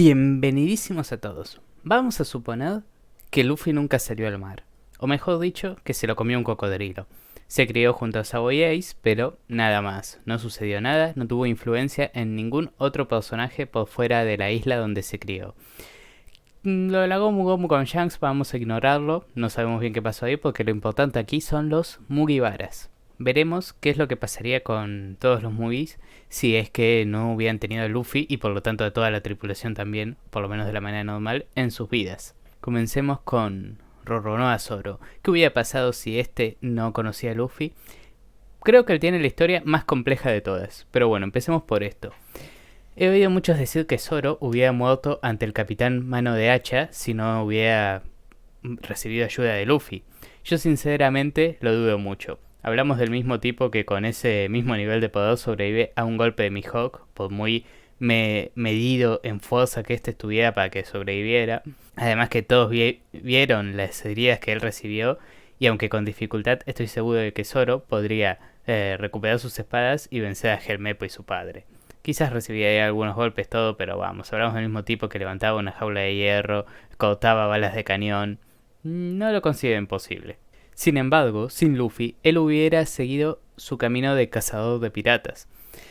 Bienvenidísimos a todos. Vamos a suponer que Luffy nunca salió al mar, o mejor dicho, que se lo comió un cocodrilo. Se crió junto a Sabo y Ace, pero nada más, no sucedió nada, no tuvo influencia en ningún otro personaje por fuera de la isla donde se crió. Lo de la Gomu Gomu con Shanks vamos a ignorarlo, no sabemos bien qué pasó ahí porque lo importante aquí son los Mugiwaras. Veremos qué es lo que pasaría con todos los Mugis si es que no hubieran tenido a Luffy y por lo tanto a toda la tripulación también, por lo menos de la manera normal, en sus vidas. Comencemos con Roronoa Zoro. ¿Qué hubiera pasado si este no conocía a Luffy? Creo que él tiene la historia más compleja de todas, pero bueno, empecemos por esto. He oído muchos decir que Zoro hubiera muerto ante el capitán Mano de Hacha si no hubiera recibido ayuda de Luffy. Yo sinceramente lo dudo mucho. Hablamos del mismo tipo que con ese mismo nivel de poder sobrevive a un golpe de Mihawk, por muy medido en fuerza que este estuviera para que sobreviviera. Además que todos vieron las heridas que él recibió y aunque con dificultad estoy seguro de que Zoro podría recuperar sus espadas y vencer a Helmeppo y su padre. Quizás recibiría algunos golpes todo, pero vamos, hablamos del mismo tipo que levantaba una jaula de hierro, cortaba balas de cañón. No lo considero imposible. Sin embargo, sin Luffy, él hubiera seguido su camino de cazador de piratas,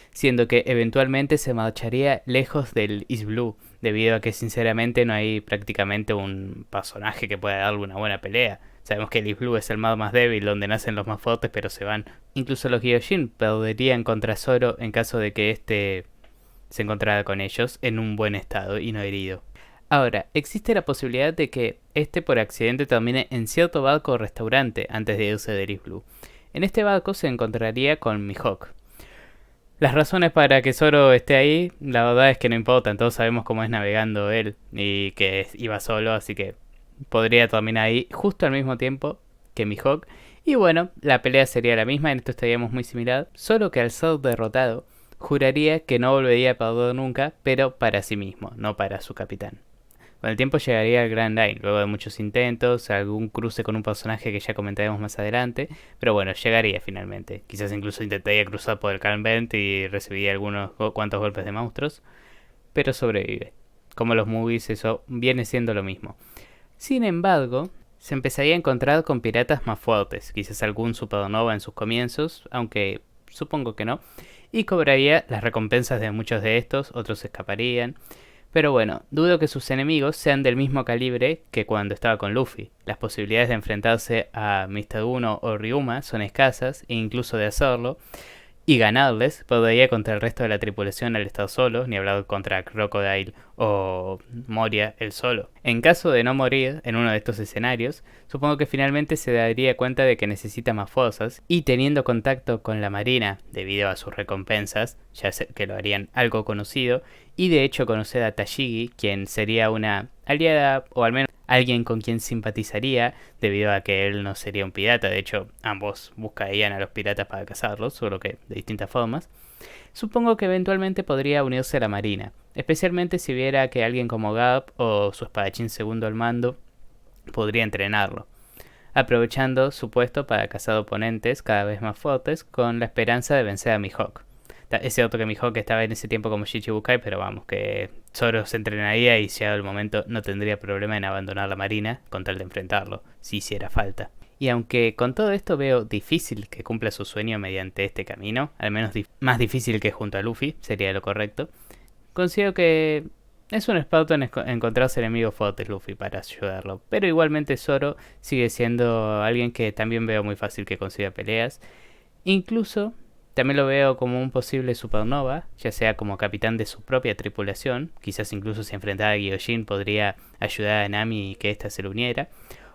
siendo que eventualmente se marcharía lejos del East Blue, debido a que sinceramente no hay prácticamente un personaje que pueda darle una buena pelea. Sabemos que el East Blue es el mar más débil, donde nacen los más fuertes, pero se van. Incluso los Gyojin perderían contra Zoro en caso de que éste se encontrara con ellos en un buen estado y no herido. Ahora, existe la posibilidad de que este por accidente termine en cierto barco o restaurante antes de irse de East Blue. En este barco se encontraría con Mihawk. Las razones para que Zoro esté ahí, la verdad es que no importan, todos sabemos cómo es navegando él y que iba solo, así que podría terminar ahí justo al mismo tiempo que Mihawk. Y bueno, la pelea sería la misma, en esto estaríamos muy similar, solo que al ser derrotado, juraría que no volvería a perder nunca, pero para sí mismo, no para su capitán. Con el tiempo llegaría al Grand Line, luego de muchos intentos, algún cruce con un personaje que ya comentaremos más adelante, pero bueno, llegaría finalmente. Quizás incluso intentaría cruzar por el Calm Belt y recibiría algunos cuantos golpes de monstruos, pero sobrevive. Como los movies, eso viene siendo lo mismo. Sin embargo, se empezaría a encontrar con piratas más fuertes, quizás algún supernova en sus comienzos, aunque supongo que no, y cobraría las recompensas de muchos de estos, otros escaparían. Pero bueno, dudo que sus enemigos sean del mismo calibre que cuando estaba con Luffy. Las posibilidades de enfrentarse a Mr. Uno o Ryuma son escasas, e incluso de hacerlo, y ganarles podría contra el resto de la tripulación al estar solo, ni hablar contra Crocodile o Moria él solo. En caso de no morir en uno de estos escenarios, supongo que finalmente se daría cuenta de que necesita más fuerzas y teniendo contacto con la marina debido a sus recompensas, ya que lo harían algo conocido, y de hecho conocer a Tashigi, quien sería una aliada o al menos alguien con quien simpatizaría debido a que él no sería un pirata. De hecho, ambos buscarían a los piratas para cazarlos, solo que de distintas formas. Supongo que eventualmente podría unirse a la marina, especialmente si viera que alguien como Garp o su espadachín segundo al mando podría entrenarlo, aprovechando su puesto para cazar oponentes cada vez más fuertes con la esperanza de vencer a Mihawk. Es cierto que Mihawk estaba en ese tiempo como Shichibukai, pero vamos, que Zoro se entrenaría y llegado el momento no tendría problema en abandonar la marina con tal de enfrentarlo, si hiciera falta. Y aunque con todo esto veo difícil que cumpla su sueño mediante este camino, al menos más difícil que junto a Luffy, sería lo correcto, considero que es un experto en encontrarse enemigos fuertes Luffy para ayudarlo, pero igualmente Zoro sigue siendo alguien que también veo muy fácil que consiga peleas, incluso también lo veo como un posible supernova, ya sea como capitán de su propia tripulación, quizás incluso si enfrentara a Gyojin podría ayudar a Nami y que ésta se le uniera,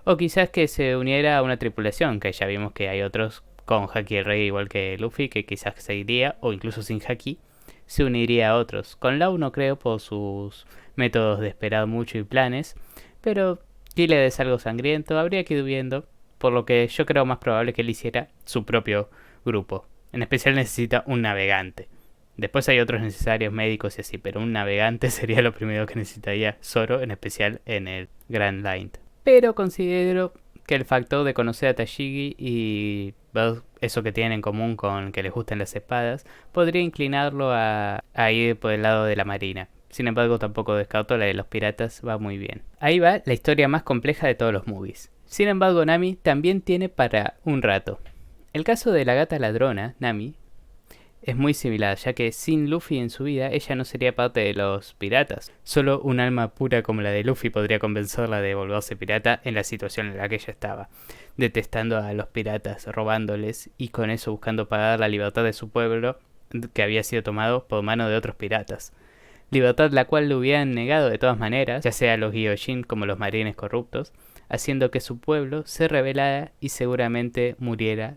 o quizás que se uniera a una tripulación, que ya vimos que hay otros con Haki el Rey igual que Luffy, que quizás se iría, o incluso sin Haki, se uniría a otros. Con Lau no creo por sus métodos de esperar mucho y planes, pero Gilead es algo sangriento, habría que ir viendo, por lo que yo creo más probable que él hiciera su propio grupo. En especial necesita un navegante. Después hay otros necesarios médicos y así, pero un navegante sería lo primero que necesitaría Zoro, en especial en el Grand Line. Pero considero que el factor de conocer a Tashigi y ver eso que tienen en común con que les gusten las espadas, podría inclinarlo a ir por el lado de la marina. Sin embargo, tampoco descarto la de los piratas, va muy bien. Ahí va la historia más compleja de todos los movies. Sin embargo, Nami también tiene para un rato. El caso de la gata ladrona, Nami, es muy similar, ya que sin Luffy en su vida, ella no sería parte de los piratas. Solo un alma pura como la de Luffy podría convencerla de volverse pirata en la situación en la que ella estaba, detestando a los piratas, robándoles y con eso buscando pagar la libertad de su pueblo que había sido tomado por mano de otros piratas. Libertad la cual le hubieran negado de todas maneras, ya sea los Gyojin como los marines corruptos, haciendo que su pueblo se rebelara y seguramente muriera.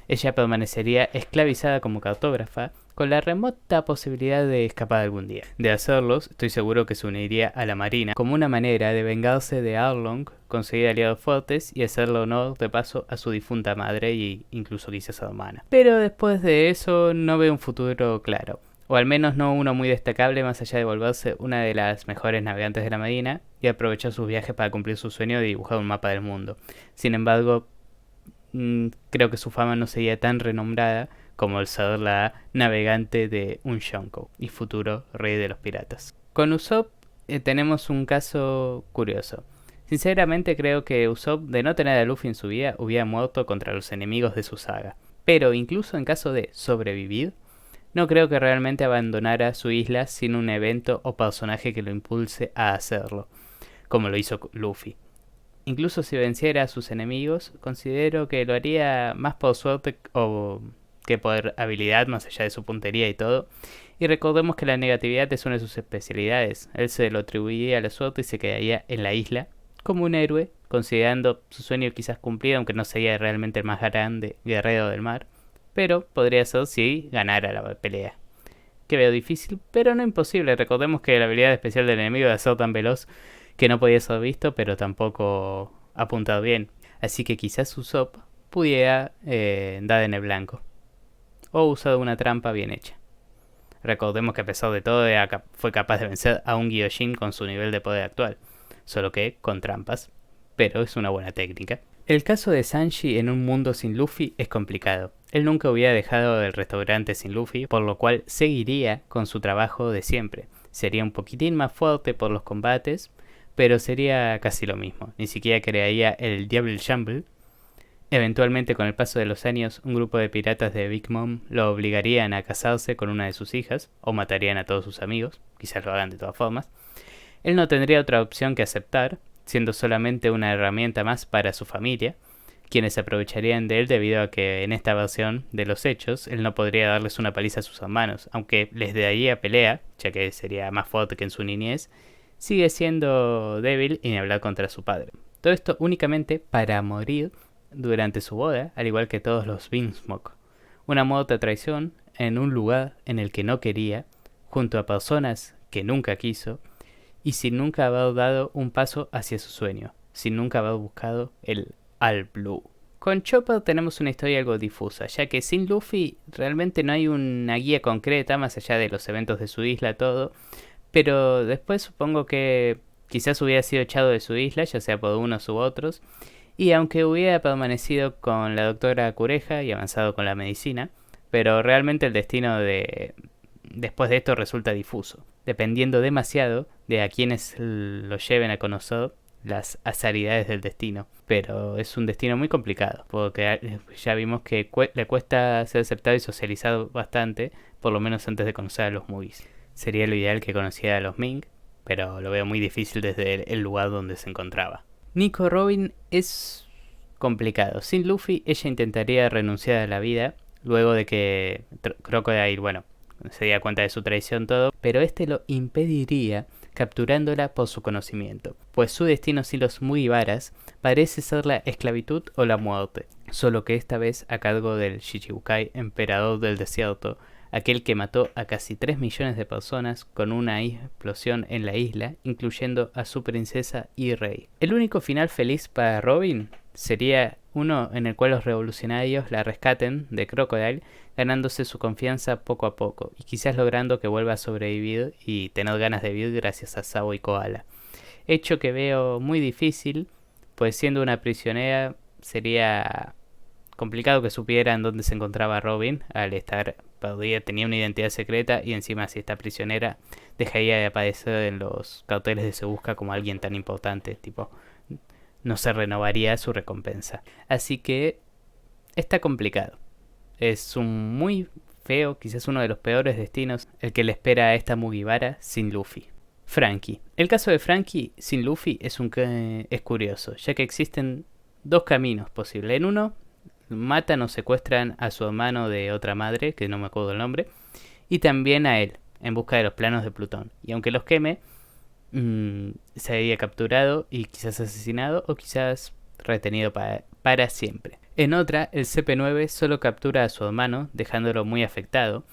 Ella permanecería esclavizada como cartógrafa, con la remota posibilidad de escapar algún día. De hacerlos, estoy seguro que se uniría a la marina, como una manera de vengarse de Arlong, conseguir aliados fuertes y hacerle honor de paso a su difunta madre e incluso quizás a hermana. Pero después de eso no veo un futuro claro, o al menos no uno muy destacable más allá de volverse una de las mejores navegantes de la marina y aprovechar sus viajes para cumplir su sueño de dibujar un mapa del mundo. Sin embargo, creo que su fama no sería tan renombrada como el ser la navegante de un Yonko y futuro rey de los piratas. Con Usopp tenemos un caso curioso. Sinceramente creo que Usopp, de no tener a Luffy en su vida, hubiera muerto contra los enemigos de su saga. Pero incluso en caso de sobrevivir, no creo que realmente abandonara su isla sin un evento o personaje que lo impulse a hacerlo, como lo hizo Luffy. Incluso si venciera a sus enemigos, considero que lo haría más por suerte o que por habilidad, más allá de su puntería y todo. Y recordemos que la negatividad es una de sus especialidades. Él se lo atribuiría a la suerte y se quedaría en la isla como un héroe, considerando su sueño quizás cumplido, aunque no sería realmente el más grande guerrero del mar. Pero podría ser si ganara la pelea. Que veo difícil, pero no imposible. Recordemos que la habilidad especial del enemigo era ser tan veloz que no podía ser visto, pero tampoco apuntado bien. Así que quizás Usopp pudiera dar en el blanco. O usado una trampa bien hecha. Recordemos que a pesar de todo fue capaz de vencer a un Gyojin con su nivel de poder actual. Solo que con trampas. Pero es una buena técnica. El caso de Sanji en un mundo sin Luffy es complicado. Él nunca hubiera dejado el restaurante sin Luffy, por lo cual seguiría con su trabajo de siempre. Sería un poquitín más fuerte por los combates, pero sería casi lo mismo. Ni siquiera crearía el Devil Jumble. Eventualmente, con el paso de los años, un grupo de piratas de Big Mom lo obligarían a casarse con una de sus hijas, o matarían a todos sus amigos, quizás lo hagan de todas formas. Él no tendría otra opción que aceptar, siendo solamente una herramienta más para su familia, quienes se aprovecharían de él debido a que en esta versión de los hechos él no podría darles una paliza a sus hermanos, aunque les daría pelea, ya que sería más fuerte que en su niñez, sigue siendo débil y ni hablar contra su padre. Todo esto únicamente para morir durante su boda, al igual que todos los Vinsmoke. Una muerte a traición en un lugar en el que no quería, junto a personas que nunca quiso, y sin nunca haber dado un paso hacia su sueño, sin nunca haber buscado el All Blue. Con Chopper tenemos una historia algo difusa, ya que sin Luffy realmente no hay una guía concreta más allá de los eventos de su isla, todo, pero después supongo que quizás hubiera sido echado de su isla, ya sea por unos u otros, y aunque hubiera permanecido con la doctora Cureja y avanzado con la medicina, pero realmente el destino después de esto resulta difuso, dependiendo demasiado de a quienes lo lleven a conocer las azaridades del destino. Pero es un destino muy complicado, porque ya vimos que le cuesta ser aceptado y socializado bastante, por lo menos antes de conocer a los movies. Sería lo ideal que conociera a los Ming, pero lo veo muy difícil desde el lugar donde se encontraba. Nico Robin es complicado. Sin Luffy, ella intentaría renunciar a la vida, luego de que Crocodile, bueno, se diera cuenta de su traición todo, pero este lo impediría capturándola por su conocimiento, pues su destino sin los Mugiwaras parece ser la esclavitud o la muerte, solo que esta vez a cargo del Shichibukai, emperador del desierto, aquel que mató a casi 3 millones de personas con una explosión en la isla, incluyendo a su princesa y rey. El único final feliz para Robin sería uno en el cual los revolucionarios la rescaten de Crocodile, ganándose su confianza poco a poco, y quizás logrando que vuelva a sobrevivir y tener ganas de vivir gracias a Sabo y Koala. Hecho que veo muy difícil, pues siendo una prisionera sería complicado que supieran dónde se encontraba Robin al estar perdida, tenía una identidad secreta y encima si está prisionera dejaría de aparecer en los carteles de Se Busca como alguien tan importante, tipo, no se renovaría su recompensa. Así que está complicado. Es un muy feo, quizás uno de los peores destinos, el que le espera a esta Mugiwara sin Luffy. Franky. El caso de Franky sin Luffy es curioso, ya que existen dos caminos posibles. En uno, matan o secuestran a su hermano de otra madre, que no me acuerdo el nombre, y también a él, en busca de los planos de Plutón. Y aunque los queme, sería capturado y quizás asesinado o quizás retenido para siempre. En otra, el CP9 solo captura a su hermano, dejándolo muy afectado,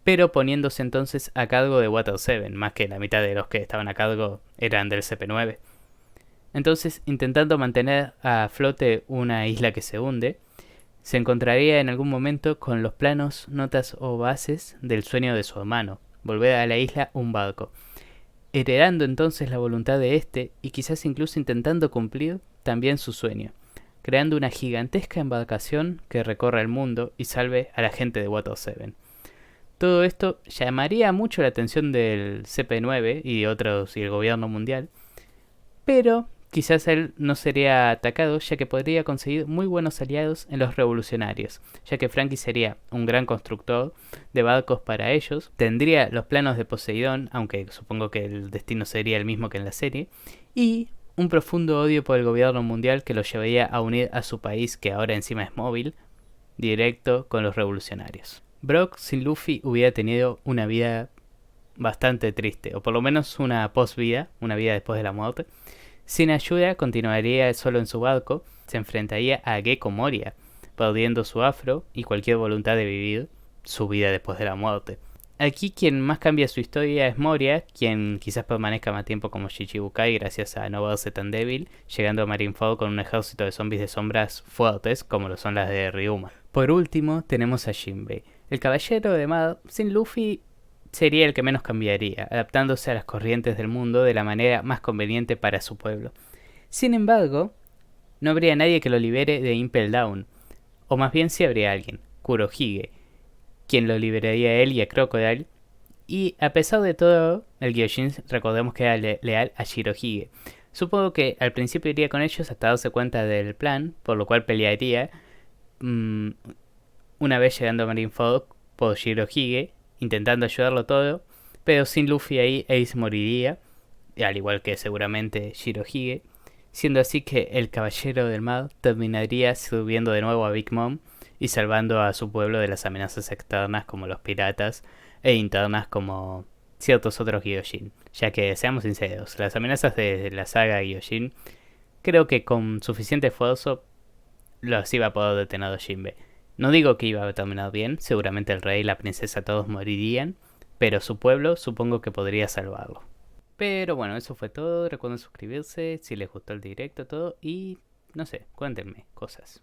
pero poniéndose entonces a cargo de Water 7, más que la mitad de los que estaban a cargo eran del CP9. Entonces, intentando mantener a flote una isla que se hunde, se encontraría en algún momento con los planos, notas o bases del sueño de su hermano, volver a la isla un barco, heredando entonces la voluntad de este y quizás incluso intentando cumplir también su sueño, creando una gigantesca embarcación que recorra el mundo y salve a la gente de Water 7. Todo esto llamaría mucho la atención del CP9 y otros y el gobierno mundial, pero quizás él no sería atacado ya que podría conseguir muy buenos aliados en los revolucionarios, ya que Franky sería un gran constructor de barcos para ellos, tendría los planos de Poseidón, aunque supongo que el destino sería el mismo que en la serie, y un profundo odio por el gobierno mundial que lo llevaría a unir a su país, que ahora encima es móvil, directo con los revolucionarios. Brock sin Luffy hubiera tenido una vida bastante triste, o por lo menos una post-vida, una vida después de la muerte. Sin ayuda continuaría solo en su barco, se enfrentaría a Gecko Moria, perdiendo su afro y cualquier voluntad de vivir su vida después de la muerte. Aquí quien más cambia su historia es Moria, quien quizás permanezca más tiempo como Shichibukai gracias a no verse tan débil, llegando a Marineford con un ejército de zombies de sombras fuertes como lo son las de Ryuma. Por último tenemos a Jinbei, el caballero de mar sin Luffy. Sería el que menos cambiaría, adaptándose a las corrientes del mundo de la manera más conveniente para su pueblo. Sin embargo, no habría nadie que lo libere de Impel Down, o más bien sí habría alguien, Kurohige, quien lo liberaría a él y a Crocodile, y a pesar de todo, el Gyojin recordemos que era leal a Shirohige. Supongo que al principio iría con ellos hasta darse cuenta del plan, por lo cual pelearía una vez llegando a Marineford por Shirohige, intentando ayudarlo todo, pero sin Luffy ahí Ace moriría, al igual que seguramente Shirohige, siendo así que el Caballero del Mar terminaría subiendo de nuevo a Big Mom y salvando a su pueblo de las amenazas externas como los piratas e internas como ciertos otros Gyojin, ya que seamos sinceros, las amenazas de la saga Gyojin creo que con suficiente esfuerzo los iba a poder detener Jinbe. No digo que iba a terminar bien, seguramente el rey y la princesa todos morirían, pero su pueblo supongo que podría salvarlo. Pero bueno, eso fue todo, recuerden suscribirse si les gustó el directo, todo, y no sé, cuéntenme cosas.